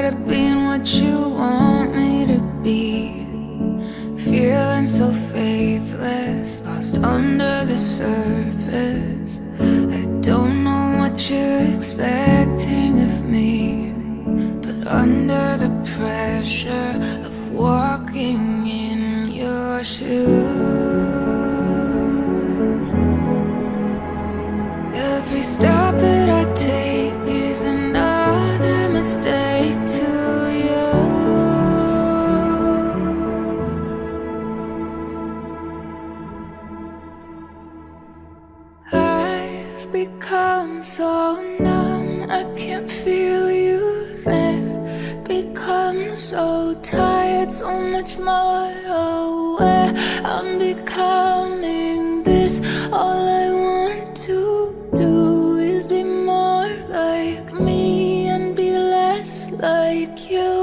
tired of being what you want me to be. Feeling so faithless, lost under the surface. I don't know what you're expecting of me, but under the pressure of walking in your shoes, every step that I take is another mistake to you. I've become so numb, I can't feel you there. Become so tired, so much more aware. I'm becoming this. All I want to do is be more like me and be less like you.